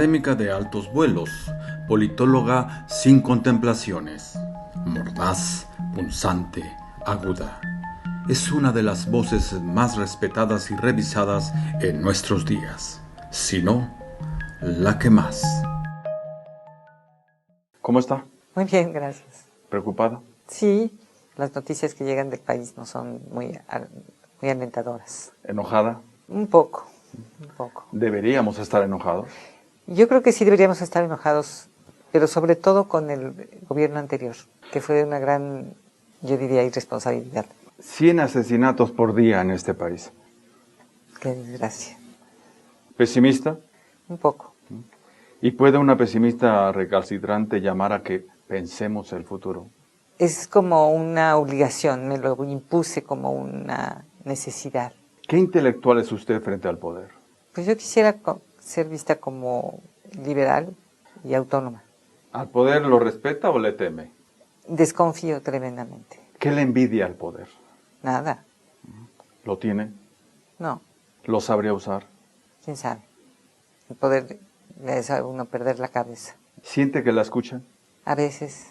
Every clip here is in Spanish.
académica de altos vuelos, politóloga sin contemplaciones, mordaz, punzante, aguda. Es una de las voces más respetadas y revisadas en nuestros días, si no, la que más. ¿Cómo está? Muy bien, gracias. ¿Preocupada? Sí, las noticias que llegan del país no son muy alentadoras. ¿Enojada? Un poco. ¿Deberíamos estar enojados? Yo creo que sí deberíamos estar enojados, pero sobre todo con el gobierno anterior, que fue una gran, yo diría, irresponsabilidad. 100 asesinatos por día en este país. Qué desgracia. ¿Pesimista? Un poco. ¿Y puede una pesimista recalcitrante llamar a que pensemos el futuro? Es como una obligación, me lo impuse como una necesidad. ¿Qué intelectual es usted frente al poder? Pues yo quisiera ser vista como liberal y autónoma. ¿Al poder lo respeta o le teme? Desconfío tremendamente. ¿Qué le envidia al poder? Nada. ¿Lo tiene? No. ¿Lo sabría usar? ¿Quién sabe? El poder le hace a uno perder la cabeza. ¿Siente que la escuchan? A veces.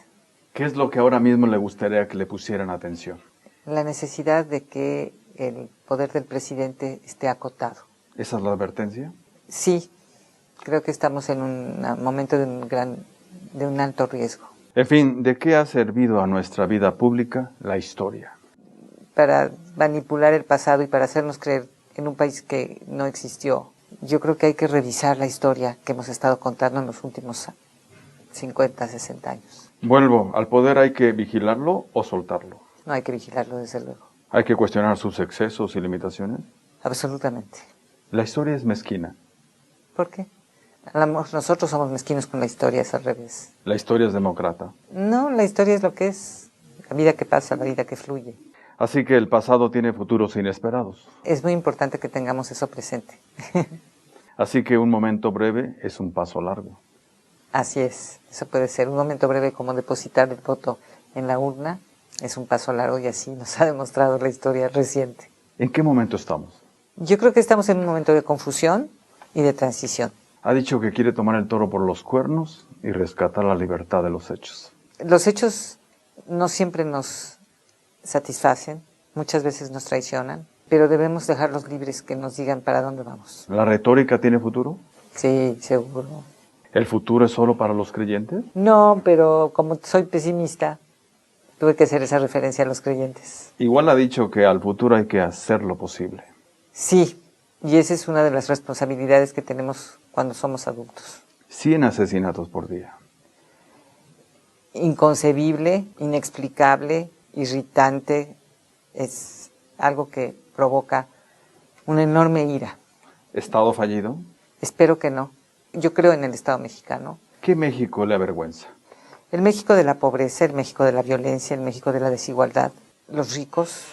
¿Qué es lo que ahora mismo le gustaría que le pusieran atención? La necesidad de que el poder del presidente esté acotado. ¿Esa es la advertencia? Sí, creo que estamos en un momento de un alto riesgo. En fin, ¿de qué ha servido a nuestra vida pública la historia? Para manipular el pasado y para hacernos creer en un país que no existió. Yo creo que hay que revisar la historia que hemos estado contando en los últimos 50, 60 años. Vuelvo, ¿al poder hay que vigilarlo o soltarlo? No hay que vigilarlo, desde luego. ¿Hay que cuestionar sus excesos y limitaciones? Absolutamente. La historia es mezquina. ¿Por qué? Nosotros somos mezquinos con la historia, es al revés. La historia es demócrata. No, la historia es lo que es, la vida que pasa, la vida que fluye. Así que el pasado tiene futuros inesperados. Es muy importante que tengamos eso presente. Así que un momento breve es un paso largo. Así es, eso puede ser un momento breve como depositar el voto en la urna, es un paso largo y así nos ha demostrado la historia reciente. ¿En qué momento estamos? Yo creo que estamos en un momento de confusión y de transición. Ha dicho que quiere tomar el toro por los cuernos y rescatar la libertad de los hechos. Los hechos no siempre nos satisfacen, muchas veces nos traicionan, pero debemos dejarlos libres que nos digan para dónde vamos. ¿La retórica tiene futuro? Sí, seguro. ¿El futuro es solo para los creyentes? No, pero como soy pesimista, tuve que hacer esa referencia a los creyentes. Igual ha dicho que al futuro hay que hacer lo posible. Sí, y esa es una de las responsabilidades que tenemos cuando somos adultos. 100 asesinatos por día. Inconcebible, inexplicable, irritante, es algo que provoca una enorme ira. ¿Estado fallido? Espero que no. Yo creo en el Estado mexicano. ¿Qué México le avergüenza? El México de la pobreza, el México de la violencia, el México de la desigualdad. Los ricos,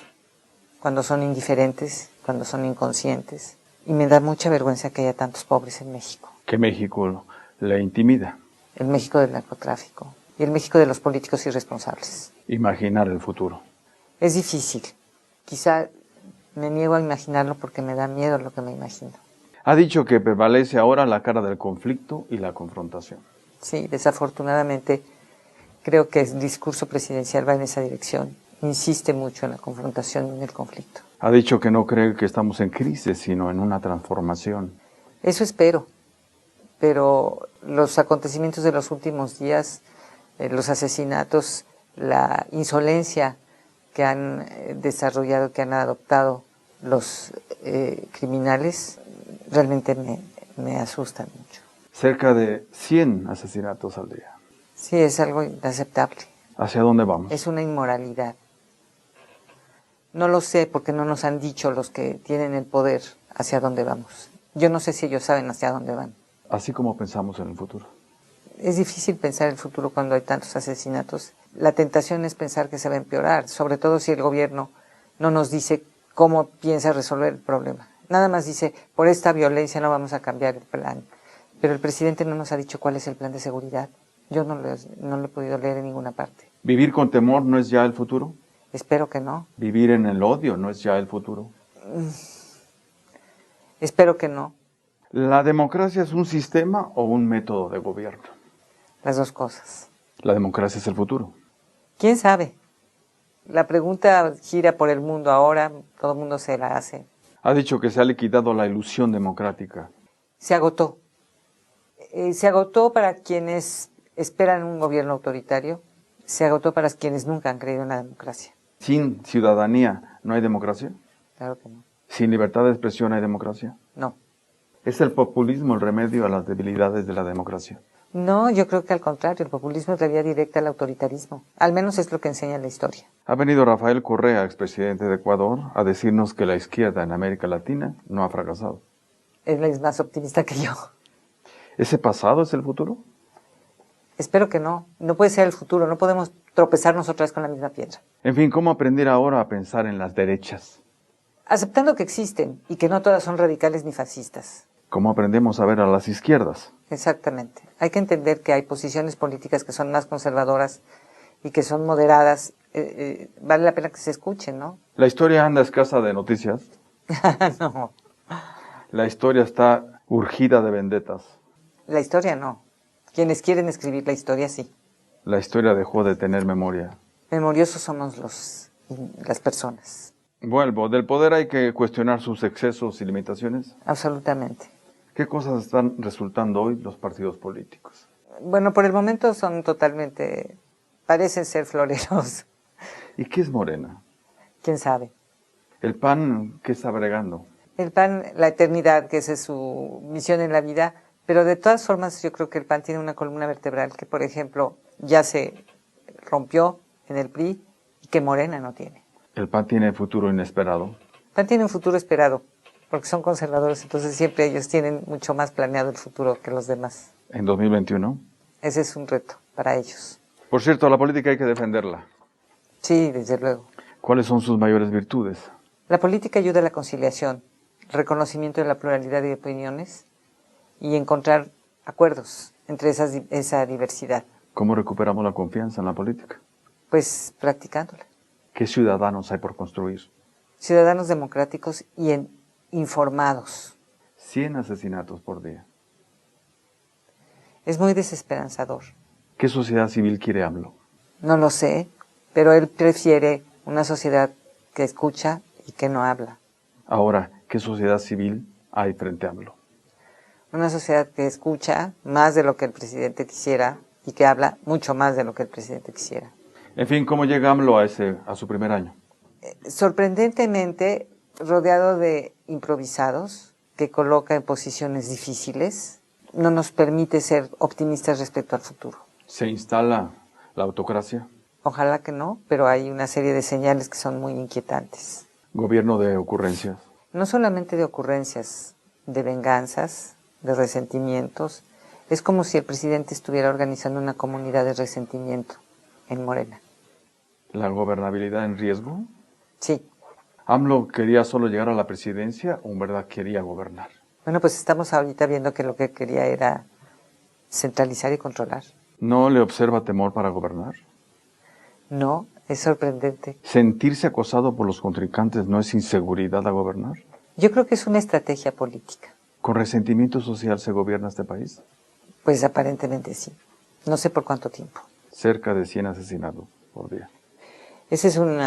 cuando son indiferentes, cuando son inconscientes. Y me da mucha vergüenza que haya tantos pobres en México. ¿Qué México le intimida? El México del narcotráfico y el México de los políticos irresponsables. Imaginar el futuro. Es difícil. Quizá me niego a imaginarlo porque me da miedo lo que me imagino. Ha dicho que prevalece ahora la cara del conflicto y la confrontación. Sí, desafortunadamente creo que el discurso presidencial va en esa dirección. Insiste mucho en la confrontación y en el conflicto. Ha dicho que no cree que estamos en crisis, sino en una transformación. Eso espero, pero los acontecimientos de los últimos días, los asesinatos, la insolencia que han desarrollado, que han adoptado los criminales, realmente me asustan mucho. Cerca de 100 asesinatos al día. Sí, es algo inaceptable. ¿Hacia dónde vamos? Es una inmoralidad. No lo sé porque no nos han dicho los que tienen el poder hacia dónde vamos. Yo no sé si ellos saben hacia dónde van. Así como pensamos en el futuro. Es difícil pensar el futuro cuando hay tantos asesinatos. La tentación es pensar que se va a empeorar, sobre todo si el gobierno no nos dice cómo piensa resolver el problema. Nada más dice, por esta violencia no vamos a cambiar el plan. Pero el presidente no nos ha dicho cuál es el plan de seguridad. Yo no lo he podido leer en ninguna parte. ¿Vivir con temor no es ya el futuro? Espero que no. ¿Vivir en el odio no es ya el futuro? Espero que no. ¿La democracia es un sistema o un método de gobierno? Las dos cosas. La democracia es el futuro. ¿Quién sabe? La pregunta gira por el mundo ahora, todo el mundo se la hace. Ha dicho que se ha liquidado la ilusión democrática. Se agotó. Se agotó para quienes esperan un gobierno autoritario, se agotó para quienes nunca han creído en la democracia. ¿Sin ciudadanía no hay democracia? Claro que no. ¿Sin libertad de expresión hay democracia? No. ¿Es el populismo el remedio a las debilidades de la democracia? No, yo creo que al contrario, el populismo es la vía directa al autoritarismo. Al menos es lo que enseña la historia. Ha venido Rafael Correa, expresidente de Ecuador, a decirnos que la izquierda en América Latina no ha fracasado. Él es más optimista que yo. ¿Ese pasado es el futuro? Espero que no. No puede ser el futuro. No podemos tropezarnos otra vez con la misma piedra. En fin, ¿cómo aprender ahora a pensar en las derechas? Aceptando que existen y que no todas son radicales ni fascistas. ¿Cómo aprendemos a ver a las izquierdas? Exactamente. Hay que entender que hay posiciones políticas que son más conservadoras y que son moderadas. Vale la pena que se escuchen, ¿no? ¿La historia anda escasa de noticias? No. La historia está urgida de vendetas. La historia no. Quienes quieren escribir la historia, sí. La historia dejó de tener memoria. Memoriosos somos las personas. Vuelvo, del poder hay que cuestionar sus excesos y limitaciones. Absolutamente. ¿Qué cosas están resultando hoy los partidos políticos? Bueno, por el momento son totalmente, parecen ser floreros. ¿Y qué es Morena? ¿Quién sabe? ¿El PAN qué está bregando? El PAN, la eternidad, que esa es su misión en la vida, pero de todas formas yo creo que el PAN tiene una columna vertebral que, por ejemplo, ya se rompió en el PRI y que Morena no tiene. ¿El PAN tiene futuro inesperado? El PAN tiene un futuro esperado, porque son conservadores, entonces siempre ellos tienen mucho más planeado el futuro que los demás. ¿En 2021? Ese es un reto para ellos. Por cierto, la política hay que defenderla. Sí, desde luego. ¿Cuáles son sus mayores virtudes? La política ayuda a la conciliación, el reconocimiento de la pluralidad de opiniones y encontrar acuerdos entre esa diversidad. ¿Cómo recuperamos la confianza en la política? Pues practicándola. ¿Qué ciudadanos hay por construir? Ciudadanos democráticos y informados. 100 asesinatos por día. Es muy desesperanzador. ¿Qué sociedad civil quiere AMLO? No lo sé, pero él prefiere una sociedad que escucha y que no habla. Ahora, ¿qué sociedad civil hay frente a AMLO? Una sociedad que escucha más de lo que el presidente quisiera y que habla mucho más de lo que el presidente quisiera. En fin, ¿cómo llega AMLO a su primer año? Sorprendentemente rodeado de improvisados, que coloca en posiciones difíciles, no nos permite ser optimistas respecto al futuro. ¿Se instala la autocracia? Ojalá que no, pero hay una serie de señales que son muy inquietantes. ¿Gobierno de ocurrencias? No solamente de ocurrencias, de venganzas, de resentimientos. Es como si el presidente estuviera organizando una comunidad de resentimiento en Morena. ¿La gobernabilidad en riesgo? Sí. ¿AMLO quería solo llegar a la presidencia o en verdad quería gobernar? Bueno, pues estamos ahorita viendo que lo que quería era centralizar y controlar. ¿No le observa temor para gobernar? No, es sorprendente. ¿Sentirse acosado por los contrincantes no es inseguridad a gobernar? Yo creo que es una estrategia política. ¿Con resentimiento social se gobierna este país? Pues aparentemente sí. No sé por cuánto tiempo. Cerca de 100 asesinados por día. Ese es un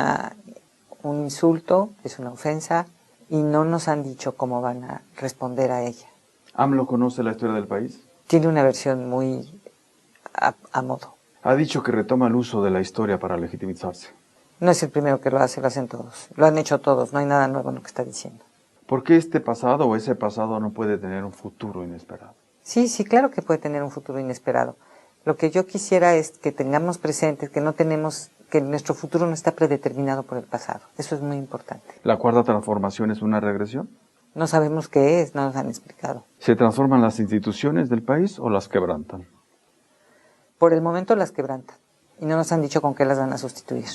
insulto, es una ofensa, y no nos han dicho cómo van a responder a ella. ¿AMLO conoce la historia del país? Tiene una versión muy a modo. Ha dicho que retoma el uso de la historia para legitimizarse. No es el primero que lo hace, lo hacen todos. Lo han hecho todos, no hay nada nuevo en lo que está diciendo. ¿Por qué este pasado o ese pasado no puede tener un futuro inesperado? Sí, claro que puede tener un futuro inesperado. Lo que yo quisiera es que tengamos presente que nuestro futuro no está predeterminado por el pasado. Eso es muy importante. ¿La cuarta transformación es una regresión? No sabemos qué es, no nos han explicado. ¿Se transforman las instituciones del país o las quebrantan? Por el momento las quebrantan y no nos han dicho con qué las van a sustituir.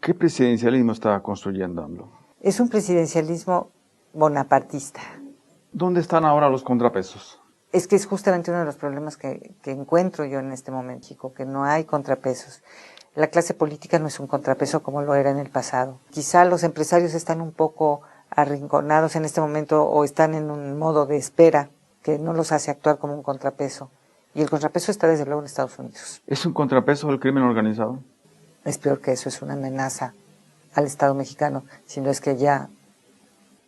¿Qué presidencialismo está construyendo AMLO? Es un presidencialismo bonapartista. ¿Dónde están ahora los contrapesos? Es que es justamente uno de los problemas que encuentro yo en este momento, chico, que no hay contrapesos. La clase política no es un contrapeso como lo era en el pasado. Quizá los empresarios están un poco arrinconados en este momento o están en un modo de espera que no los hace actuar como un contrapeso. Y el contrapeso está desde luego en Estados Unidos. ¿Es un contrapeso del crimen organizado? Es peor que eso, es una amenaza al Estado mexicano, si no es que ya...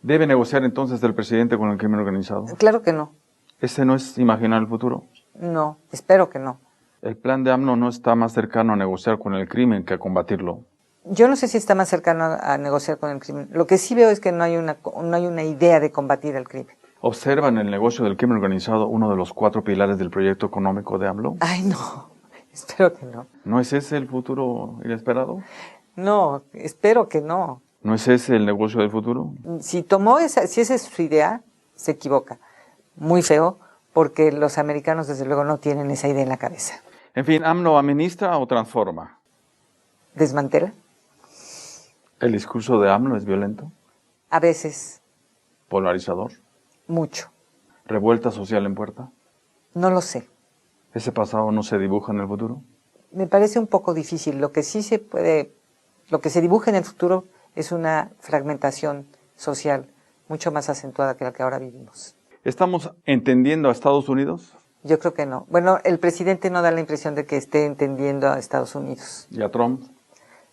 ¿Debe negociar entonces el presidente con el crimen organizado? Claro que no. ¿Ese no es imaginar el futuro? No, espero que no. El plan de AMLO no está más cercano a negociar con el crimen que a combatirlo. Yo no sé si está más cercano a negociar con el crimen. Lo que sí veo es que no hay una idea de combatir el crimen. ¿Observa en el negocio del crimen organizado uno de los 4 pilares del proyecto económico de AMLO? Ay, no, espero que no. ¿No es ese el futuro inesperado? No, espero que no. ¿No es ese el negocio del futuro? Si esa es su idea, se equivoca. Muy feo, porque los americanos desde luego no tienen esa idea en la cabeza. En fin, ¿AMLO administra o transforma? ¿Desmantela? ¿El discurso de AMLO es violento? A veces, ¿Polarizador? mucho. ¿Revuelta social en puerta? No lo sé. ¿Ese pasado no se dibuja en el futuro? Me parece un poco difícil. Lo que se dibuja en el futuro es una fragmentación social mucho más acentuada que la que ahora vivimos. ¿Estamos entendiendo a Estados Unidos? Yo creo que no. Bueno, el presidente no da la impresión de que esté entendiendo a Estados Unidos. ¿Y a Trump?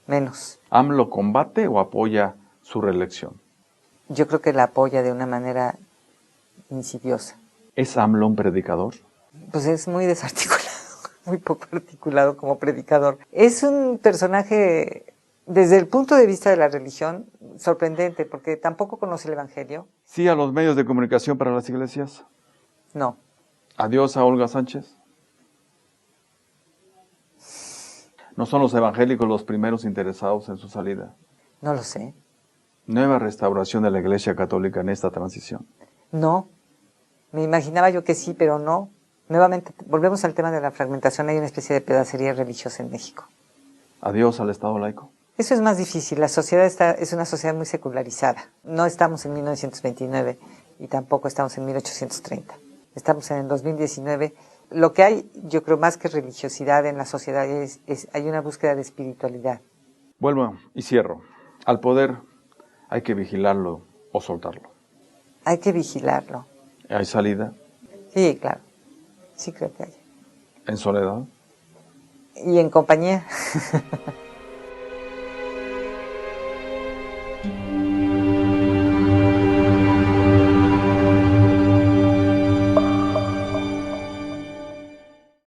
Menos. ¿AMLO combate o apoya su reelección? Yo creo que la apoya de una manera insidiosa. ¿Es AMLO un predicador? Pues es muy desarticulado, muy poco articulado como predicador. Es un personaje, desde el punto de vista de la religión, sorprendente, porque tampoco conoce el Evangelio. ¿Sí a los medios de comunicación para las iglesias? No. ¿Adiós a Olga Sánchez? ¿No son los evangélicos los primeros interesados en su salida? No lo sé. ¿Nueva restauración de la Iglesia Católica en esta transición? No. Me imaginaba yo que sí, pero no. Nuevamente, volvemos al tema de la fragmentación. Hay una especie de pedacería religiosa en México. ¿Adiós al Estado laico? Eso es más difícil. La sociedad es una sociedad muy secularizada. No estamos en 1929 y tampoco estamos en 1830. Estamos en el 2019. Lo que hay, yo creo, más que religiosidad en la sociedad hay una búsqueda de espiritualidad. Vuelvo y cierro. Al poder hay que vigilarlo o soltarlo. Hay que vigilarlo. ¿Hay salida? Sí, claro. Sí creo que hay. ¿En soledad? Y en compañía.